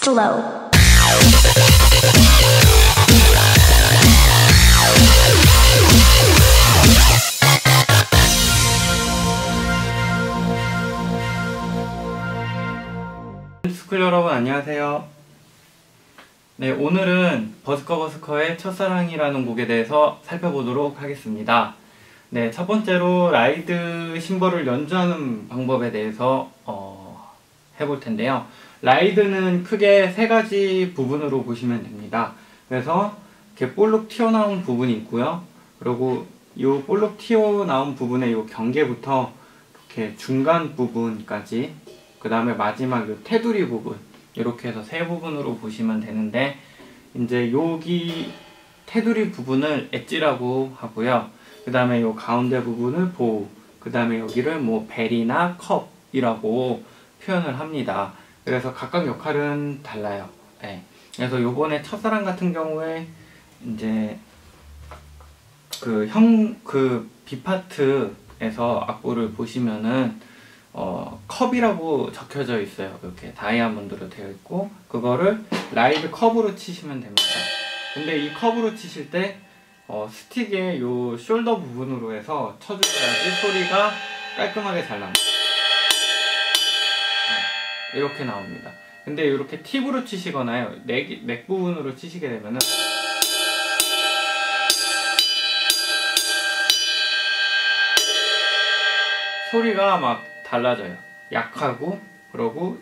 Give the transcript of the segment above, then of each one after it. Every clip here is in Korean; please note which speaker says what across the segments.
Speaker 1: slow.
Speaker 2: 스쿨 여러분 안녕하세요. 네, 오늘은 버스커버스커의 첫사랑이라는 곡에 대해서 살펴보도록 하겠습니다. 네, 첫 번째로 라이드 심벌을 연주하는 방법에 대해서 해볼 텐데요. 라이드는 크게 세 가지 부분으로 보시면 됩니다. 그래서 이렇게 볼록 튀어나온 부분이 있고요. 그리고 이 볼록 튀어나온 부분의 이 경계부터 이렇게 중간 부분까지, 그 다음에 마지막 이 테두리 부분, 이렇게 해서 세 부분으로 보시면 되는데, 이제 여기 테두리 부분을 엣지라고 하고요. 그 다음에 이 가운데 부분을 보우, 그 다음에 여기를 뭐 벨이나 컵이라고 표현을 합니다. 그래서 각각 역할은 달라요. 네. 그래서 요번에 첫사랑 같은 경우에 이제 그 B파트에서 악보를 보시면은 컵이라고 적혀져 있어요. 이렇게 다이아몬드로 되어 있고, 그거를 라이드 컵으로 치시면 됩니다. 근데 이 컵으로 치실 때 스틱의 요 숄더 부분으로 해서 쳐주셔야지 소리가 깔끔하게 잘 나옵니다. 네, 이렇게 나옵니다. 근데 이렇게 팁으로 치시거나요, 넥 부분으로 치시게 되면은 소리가 막 달라져요. 약하고, 그러고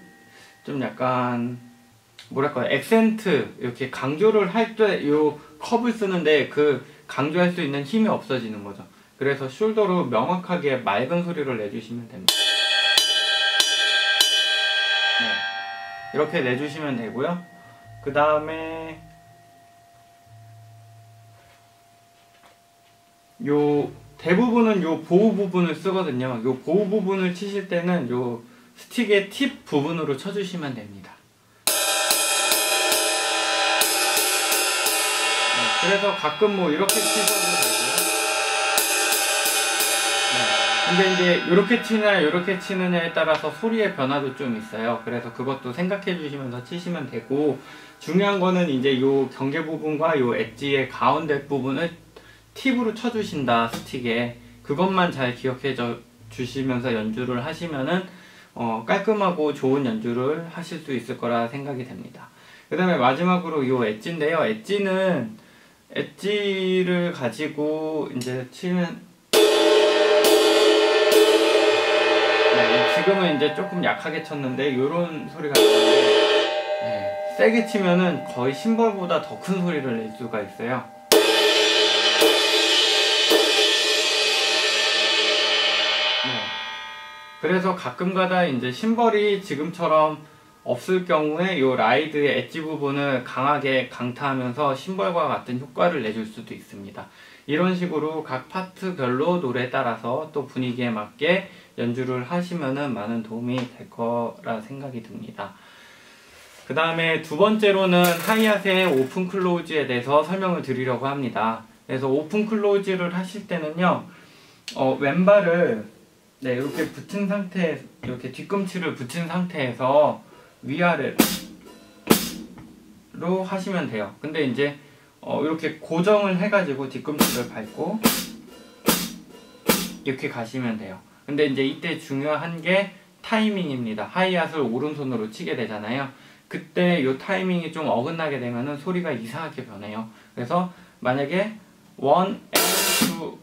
Speaker 2: 좀 약간 뭐랄까요, 액센트, 이렇게 강조를 할 때 요 컵을 쓰는데 그 강조할 수 있는 힘이 없어지는 거죠. 그래서 숄더로 명확하게 맑은 소리를 내주시면 됩니다. 네, 이렇게 내주시면 되고요. 그 다음에 요 대부분은 요 보우 부분을 쓰거든요. 요 보우 부분을 치실 때는 요 스틱의 팁 부분으로 쳐주시면 됩니다. 네, 그래서 가끔 뭐 이렇게 치셔도 되고요. 네, 근데 이제 이렇게 치냐 이렇게 치느냐에 따라서 소리의 변화도 좀 있어요. 그래서 그것도 생각해 주시면서 치시면 되고, 중요한 거는 이제 요 경계 부분과 요 엣지의 가운데 부분을 팁으로 쳐주신다, 스틱에. 그것만 잘 기억해 주시면서 연주를 하시면은 깔끔하고 좋은 연주를 하실 수 있을 거라 생각이 됩니다. 그 다음에 마지막으로 이 엣지인데요. 엣지를 가지고 이제 치면, 네, 지금은 이제 조금 약하게 쳤는데 요런 소리가 나는데, 네, 세게 치면은 거의 심벌보다 더 큰 소리를 낼 수가 있어요. 그래서 가끔가다 이제 심벌이 지금처럼 없을 경우에 요 라이드의 엣지 부분을 강하게 강타하면서 심벌과 같은 효과를 내줄 수도 있습니다. 이런 식으로 각 파트별로 노래에 따라서 또 분위기에 맞게 연주를 하시면은 많은 도움이 될 거라 생각이 듭니다. 그 다음에 두 번째로는 하이앗의 오픈 클로즈에 대해서 설명을 드리려고 합니다. 그래서 오픈 클로즈를 하실 때는요, 왼발을, 네, 이렇게 붙인 상태, 이렇게 뒤꿈치를 붙인 상태에서 위아래로 하시면 돼요. 근데 이제 이렇게 고정을 해가지고 뒤꿈치를 밟고 이렇게 가시면 돼요. 근데 이제 이때 중요한 게 타이밍입니다. 하이앗을 오른손으로 치게 되잖아요. 그때 이 타이밍이 좀 어긋나게 되면은 소리가 이상하게 변해요. 그래서 만약에 1, 2, 3,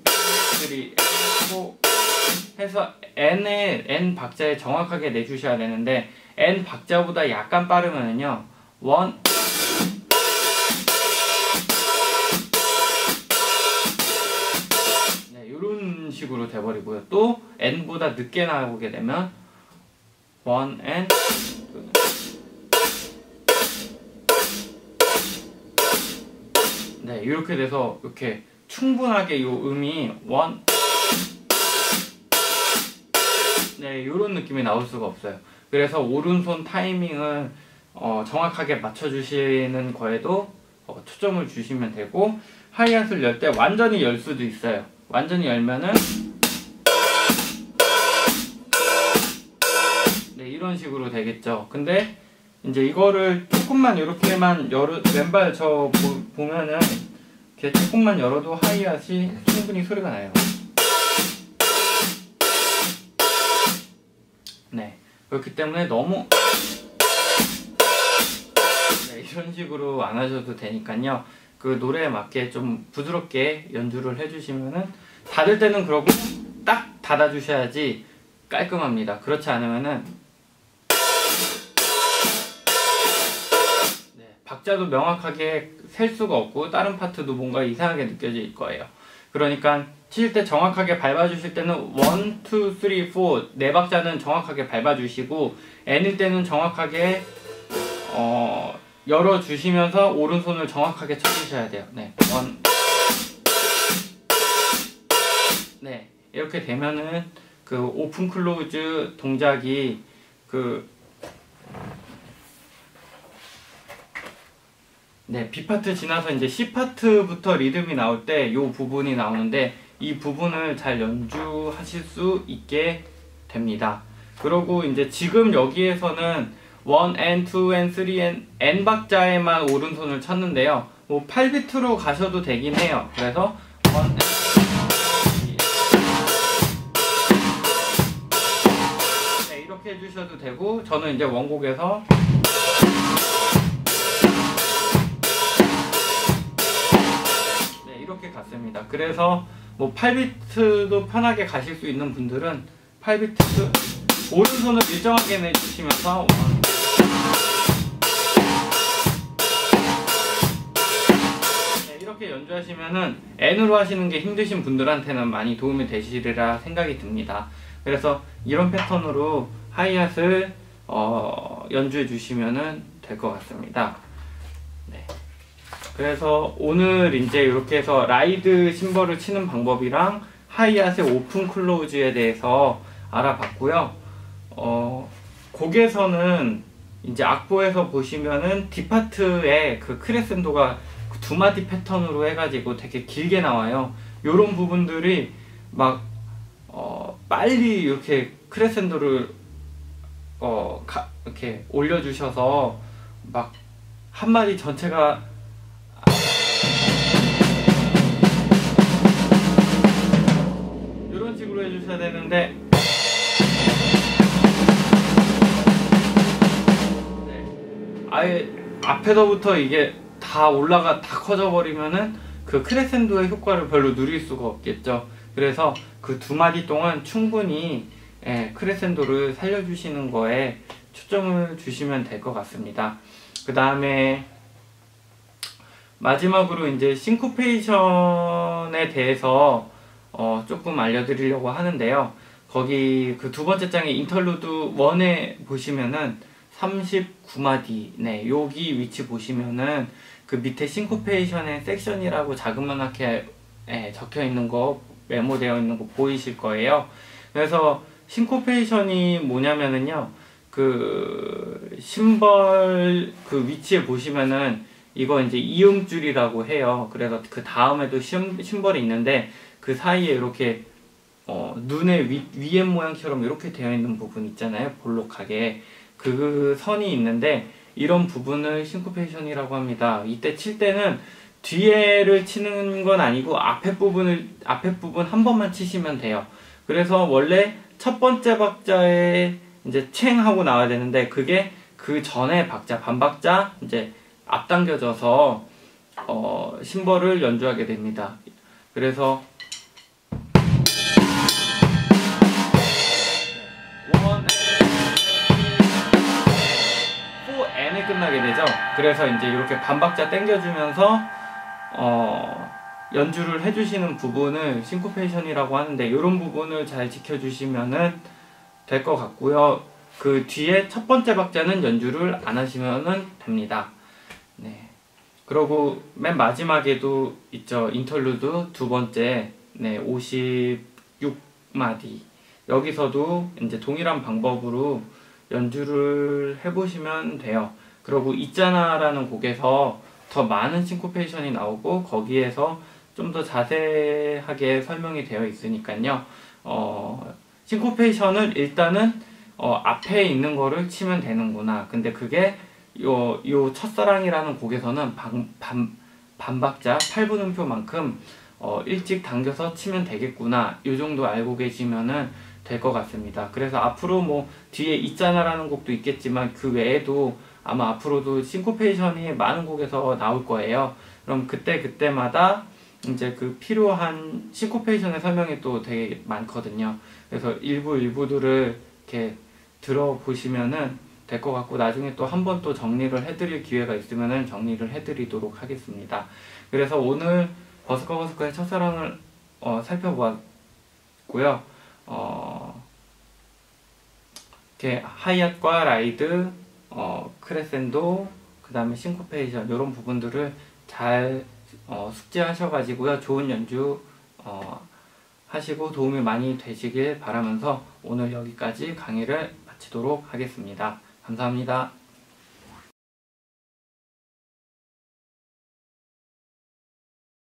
Speaker 2: 4 해서 N 박자에 정확하게 내주셔야 되는데, N 박자보다 약간 빠르면은요, 1, 네, 이런 식으로 돼버리고요. 또 N보다 늦게 나오게 되면 1 and 2, 네, 이렇게 돼서 이렇게 충분하게 이 음이 1, 네, 이런 느낌이 나올 수가 없어요. 그래서 오른손 타이밍을 정확하게 맞춰주시는 거에도 초점을 주시면 되고, 하이앗을 열 때 완전히 열 수도 있어요. 완전히 열면은, 네, 이런 식으로 되겠죠. 근데 이제 이거를 조금만 이렇게만 왼발 보면은 이렇게 조금만 열어도 하이핫이 충분히 소리가 나요. 네, 그렇기 때문에 너무 이런 식으로 안 하셔도 되니까요. 그 노래에 맞게 좀 부드럽게 연주를 해주시면은, 닫을 때는 그러고 딱 닫아주셔야지 깔끔합니다. 그렇지 않으면은 박자도 명확하게 셀 수가 없고 다른 파트도 뭔가 이상하게 느껴질 거예요. 그러니까 칠 때 정확하게 밟아주실 때는 1, 2, 3, 4 네 박자는 정확하게 밟아주시고, N일 때는 정확하게 열어주시면서 오른손을 정확하게 쳐주셔야 돼요. 네, 네, 이렇게 되면은 그 오픈 클로즈 동작이 네, B 파트 지나서 이제 C 파트부터 리듬이 나올 때 이 부분이 나오는데, 이 부분을 잘 연주하실 수 있게 됩니다. 그리고 이제 지금 여기에서는 1 and 2 and 3 and N 박자에만 오른손을 쳤는데요. 뭐 8비트로 가셔도 되긴 해요. 그래서 1 and 3 네, 이렇게 해주셔도 되고, 저는 이제 원곡에서 이렇게 갔습니다. 그래서 뭐 8비트도 편하게 가실 수 있는 분들은 8비트 오른손을 일정하게 내주시면서 네, 이렇게 연주하시면은 N으로 하시는 게 힘드신 분들한테는 많이 도움이 되시리라 생각이 듭니다. 그래서 이런 패턴으로 하이핫을 연주해 주시면은 될 것 같습니다. 네. 그래서 오늘 이제 이렇게 해서 라이드 심벌을 치는 방법이랑 하이핫의 오픈 클로즈에 대해서 알아봤고요. 곡에서는 이제 악보에서 보시면은 D파트의 그 크레센도가 그 두 마디 패턴으로 해가지고 되게 길게 나와요. 요런 부분들이 막 빨리 이렇게 크레센도를 이렇게 올려주셔서 막 한 마디 전체가 이런 식으로 해주셔야 되는데, 네, 아예 앞에서부터 이게 다 커져 버리면은 그 크레센도의 효과를 별로 누릴 수가 없겠죠. 그래서 그 두 마디 동안 충분히 크레센도를 살려주시는 거에 초점을 주시면 될 것 같습니다. 그 다음에 마지막으로 이제 싱코페이션에 대해서 조금 알려드리려고 하는데요. 거기 그 두 번째 장의 인터루드 1에 보시면은 39마디, 네, 여기 위치 보시면은 그 밑에 싱코페이션의 섹션이라고 자그마하게 적혀 있는 거, 메모되어 있는 거 보이실 거예요. 그래서 싱코페이션이 뭐냐면은요, 그 심벌 그 위치에 보시면은 이거 이제 이음줄이라고 해요. 그래서 그 다음에도 심벌이 있는데 그 사이에 이렇게 눈의 위엔 모양처럼 이렇게 되어 있는 부분 있잖아요. 볼록하게 그 선이 있는데, 이런 부분을 싱코페이션이라고 합니다. 이때 칠 때는 뒤에를 치는 건 아니고 앞에 부분 한 번만 치시면 돼요. 그래서 원래 첫 번째 박자에 이제 챙 하고 나와야 되는데, 그게 그 전에 박자 반박자 이제 앞당겨져서 심벌을 연주하게 됩니다. 그래서 4N에 끝나게 되죠. 그래서 이제 이렇게 반박자 당겨주면서 연주를 해주시는 부분을 싱코페이션이라고 하는데, 이런 부분을 잘 지켜주시면은 될 것 같고요. 그 뒤에 첫 번째 박자는 연주를 안 하시면 됩니다. 네. 그리고 맨 마지막에도 있죠. 인터루드 두 번째, 네, 56마디. 여기서도 이제 동일한 방법으로 연주를 해보시면 돼요. 그리고 있잖아라는 곡에서 더 많은 싱코페이션이 나오고, 거기에서 좀 더 자세하게 설명이 되어 있으니까요. 싱코페이션을 일단은 앞에 있는 거를 치면 되는구나. 근데 그게 요 첫사랑이라는 곡에서는 반박자 8분음표만큼 일찍 당겨서 치면 되겠구나, 요 정도 알고 계시면은 될 것 같습니다. 그래서 앞으로 뭐 뒤에 있잖아라는 곡도 있겠지만 그 외에도 아마 앞으로도 싱코페이션이 많은 곡에서 나올 거예요. 그럼 그때마다 이제 그 필요한 싱코페이션의 설명이 또 되게 많거든요. 그래서 일부들을 이렇게 들어보시면은 될 것 같고, 나중에 또 한 번 또 정리를 해드릴 기회가 있으면은 정리를 해드리도록 하겠습니다. 그래서 오늘 버스커버스커의 첫사랑을 살펴보았고요. 이렇게 하이앗과 라이드, 크레센도, 그 다음에 싱코페이션 이런 부분들을 잘 숙지하셔가지고요, 좋은 연주 하시고 도움이 많이 되시길 바라면서 오늘 여기까지 강의를 마치도록 하겠습니다. 감사합니다.